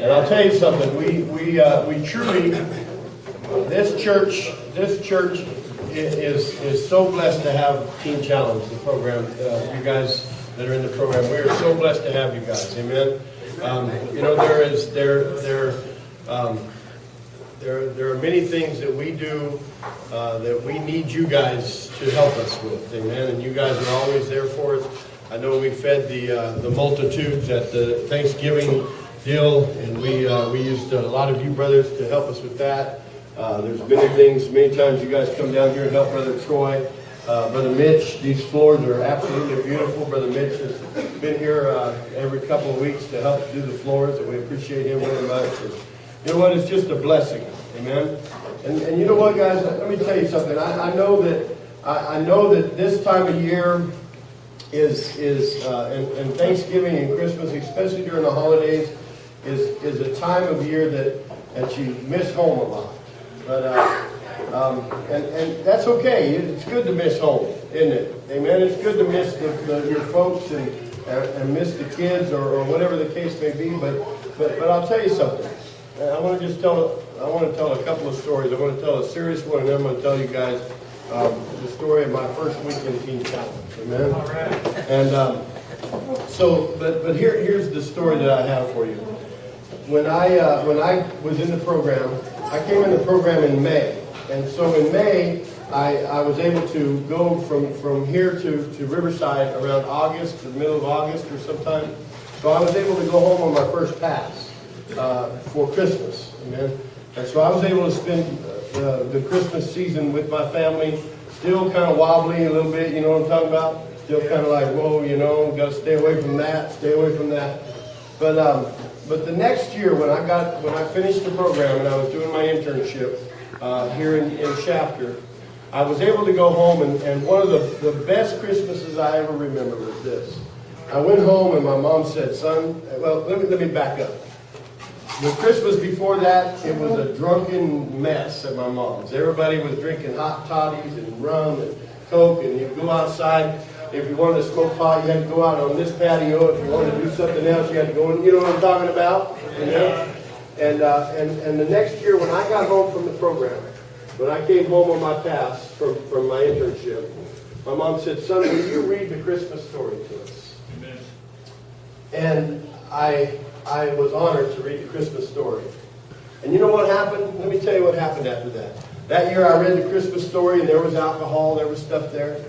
And I'll tell you something, we truly, this church is so blessed to have Teen Challenge, the program. You guys that are in the program, we are so blessed to have you guys. Amen. You know, there are many things that we do that we need you guys to help us with. Amen. And you guys are always there for us. I know we fed the multitudes at the Thanksgiving deal, and we used a lot of you brothers to help us with that. There's many things, many times you guys come down here and help Brother Troy. Brother Mitch, these floors are absolutely beautiful. Brother Mitch has been here every couple of weeks to help do the floors, and we appreciate him very much. And you know what? It's just a blessing. Amen. And you know what, guys? Let me tell you something. I know that this time of year and Thanksgiving and Christmas, especially during the holidays, is a time of year that you miss home a lot. But and that's okay. It's good to miss home, isn't it? Amen. It's good to miss your folks and miss the kids or whatever the case may be. But I'll tell you something. I want to tell a couple of stories. I want to tell a serious one, and then I'm going to tell you guys the story of my first week in Teen Challenge. Amen. All right. And but here's the story that I have for you. When I was in the program, I came in the program in May, and so in May I was able to go from here to Riverside around August, the middle of August or sometime. So I was able to go home on my first pass for Christmas. Amen. And so I was able to spend the Christmas season with my family, still kind of wobbly a little bit, you know what I'm talking about? Still kind of like, whoa, you know, got to stay away from that, stay away from that. But the next year, when I finished the program and I was doing my internship here in Shafter, I was able to go home, and one of the best Christmases I ever remember was this. I went home and my mom said, son, well, let me back up. The Christmas before that, it was a drunken mess at my mom's. Everybody was drinking hot toddies and rum and Coke, and you'd go outside. If you wanted to smoke pot, you had to go out on this patio. If you wanted to do something else, you had to go in. You know what I'm talking about? You know? And the next year, when I got home from the program, when I came home on my pass from my internship, my mom said, son, will you read the Christmas story to us? Amen. And I was honored to read the Christmas story. And you know what happened? Let me tell you what happened after that. That year I read the Christmas story, and there was alcohol, there was stuff there.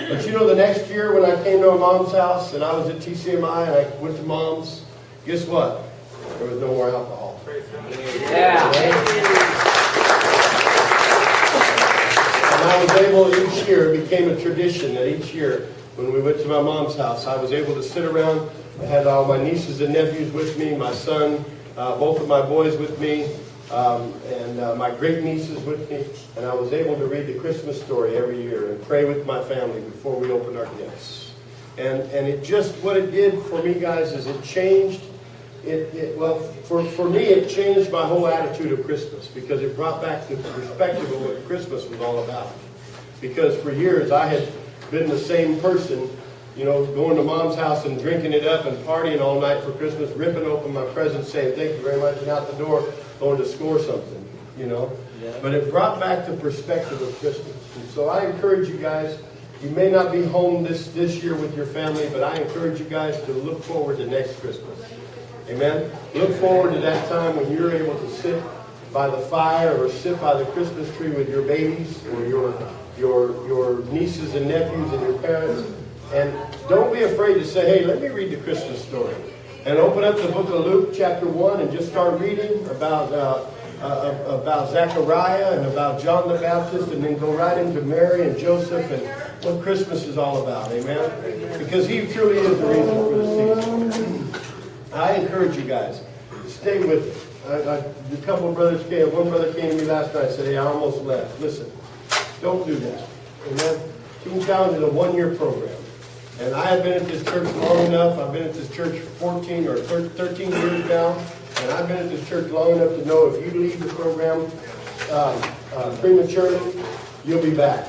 But you know, the next year when I came to my mom's house, and I was at TCMI, and I went to mom's, guess what? There was no more alcohol. Yeah. And I was able, each year, it became a tradition that each year, when we went to my mom's house, I was able to sit around. I had all my nieces and nephews with me, my son, both of my boys with me, and my great nieces with me, and I was able to read the Christmas story every year and pray with my family before we opened our gifts. And it just, what it did for me, guys, is it changed, well, for me, it changed my whole attitude of Christmas, because it brought back the perspective of what Christmas was all about. Because for years, I had been the same person, you know, going to mom's house and drinking it up and partying all night for Christmas, ripping open my presents, saying thank you very much, and out the door going to score something, you know. Yeah. But it brought back the perspective of Christmas. And so I encourage you guys, you may not be home this year with your family, but I encourage you guys to look forward to next Christmas. Amen? Look forward to that time when you're able to sit by the fire or sit by the Christmas tree with your babies or your nieces and nephews and your parents. And don't be afraid to say, hey, let me read the Christmas story. And open up the book of Luke chapter 1 and just start reading about Zechariah and about John the Baptist, and then go right into Mary and Joseph and what Christmas is all about. Amen? Because he truly is the reason for the season. I encourage you guys to stay with it. A couple of brothers came. One brother came to me last night and said, hey, I almost left. Listen, don't do that. Amen? Teen Challenge is a one-year program. And I have been at this church long enough. I've been at this church for 14 or 13 years now. And I've been at this church long enough to know if you leave the program prematurely, you'll be back.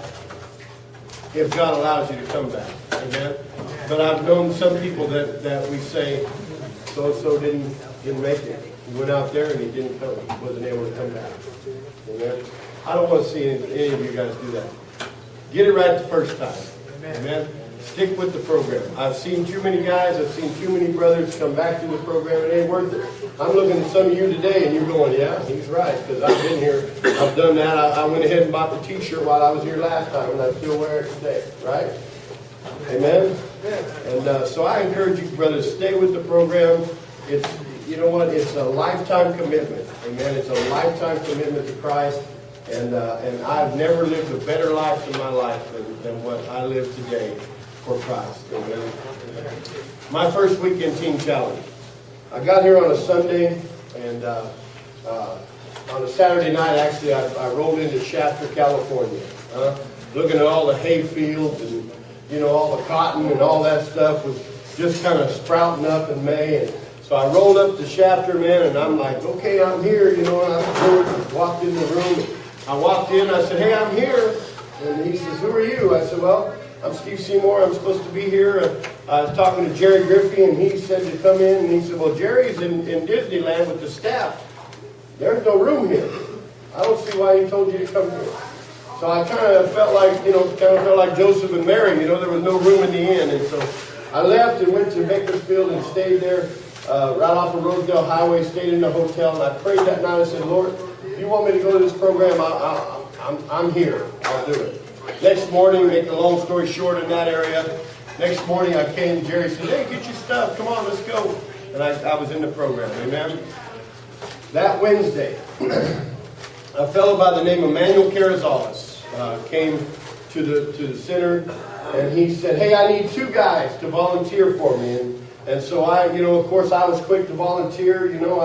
If God allows you to come back. Amen? But I've known some people that we say, so-and-so didn't didn't make it. He went out there and he didn't come. He wasn't able to come back. Amen. I don't want to see any of you guys do that. Get it right the first time. Amen. Stick with the program. I've seen too many guys, I've seen too many brothers come back to the program. It ain't worth it. I'm looking at some of you today and you're going, yeah, he's right, because I've been here. I've done that. I went ahead and bought the t-shirt while I was here last time, and I still wear it today. Right? Amen? And so I encourage you, brothers, stay with the program. It's, you know what? It's a lifetime commitment. Amen? It's a lifetime commitment to Christ. And I've never lived a better life in my life than what I live today for Christ. Amen. My first weekend teen challenge. I got here on a Sunday, and on a Saturday night, actually, I rolled into Shasta, California, looking at all the hay fields and, you know, all the cotton and all that stuff was just kind of sprouting up in May. And so I rolled up to Shasta, man, and I'm like, okay, I'm here, you know, and I walked in the room. I walked in, I said, hey, I'm here. And he says, who are you? I said, well, I'm Steve Seymour. I'm supposed to be here. I was talking to Jerry Griffey, and he said to come in. And he said, well, Jerry's in Disneyland with the staff. There's no room here. I don't see why he told you to come here. So I kind of felt like Joseph and Mary. You know, there was no room in the inn. And so I left and went to Bakersfield and stayed there right off of Rosedale Highway, stayed in the hotel. And I prayed that night. I said, Lord, if you want me to go to this program, I'm here. I'll do it. Next morning, make a long story short in that area, next morning I came, Jerry said, hey, get your stuff, come on, let's go. And I was in the program, amen. That Wednesday, a fellow by the name of Manuel Carrizales came to the center, and he said, hey, I need 2 guys to volunteer for me. And so I, you know, of course, I was quick to volunteer. You know,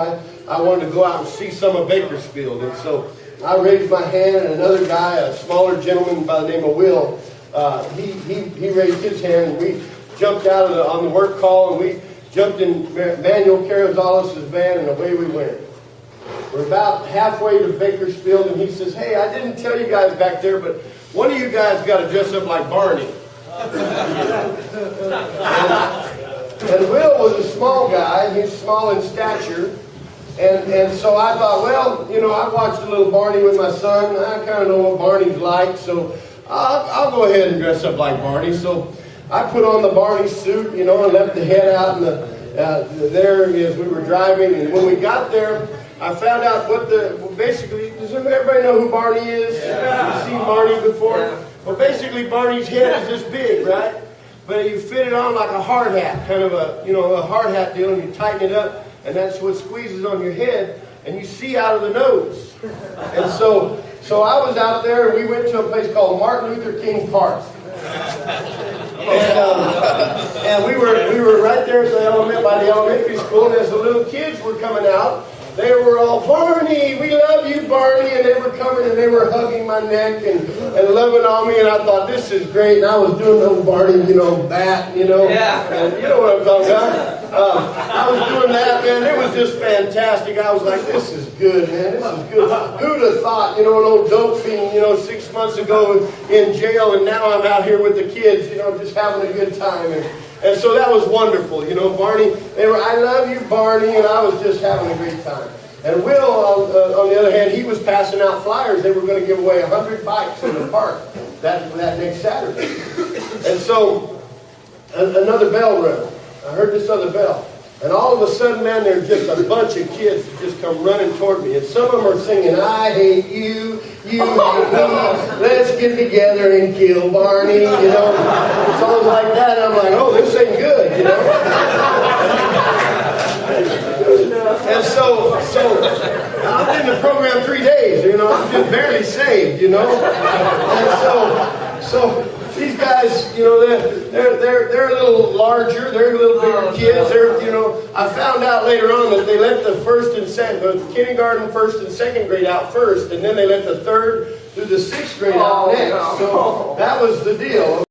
I wanted to go out and see some of Bakersfield. And so I raised my hand, and another guy, a smaller gentleman by the name of Will, he raised his hand, and we jumped out on the work call, and we jumped in Manuel Carrizales' van, and away we went. We're about halfway to Bakersfield, and he says, hey, I didn't tell you guys back there, but one of you guys got to dress up like Barney. And Will was a small guy. He's small in stature. And so I thought, well, you know, I watched a little Barney with my son. I kind of know what Barney's like, so I'll go ahead and dress up like Barney. So I put on the Barney suit, you know, and left the head out in there as we were driving. And when we got there, I found out basically, does everybody know who Barney is? Yeah. You've seen Barney before? Yeah. Well, basically, Barney's head is this big, right? But you fit it on like a hard hat, kind of a hard hat deal, and you tighten it up, and that's what squeezes on your head, and you see out of the nose. And so I was out there, and we went to a place called Martin Luther King Park. And we were right there by the elementary school, and as the little kids were coming out, they were all, Barney, we love you, Barney. And they were coming and they were hugging my neck and loving on me. And I thought, this is great. And I was doing the Barney, bat, Yeah. And you know what I'm talking about. I was doing that, man. It was just fantastic. I was like, this is good, man. This is good. Who'd have thought, an old dope fiend, 6 months ago in jail. And now I'm out here with the kids, just having a good time. And so that was wonderful, Barney. I love you, Barney, and I was just having a great time. And Will, on the other hand, he was passing out flyers. They were going to give away 100 bikes in the park that next Saturday. And so another bell rang. I heard this other bell. And all of a sudden, man, there's just a bunch of kids that just come running toward me. And some of them are singing, I hate you, you hate me, let's get together and kill Barney, Songs like that. And I'm like, oh, this ain't good, And so I've been in the program 3 days, I'm just barely saved, And so these guys, they're a little larger, they're a little bigger kids. I found out later on that they let the kindergarten, first and second grade out first, and then they let the third through the sixth grade out next. So that was the deal.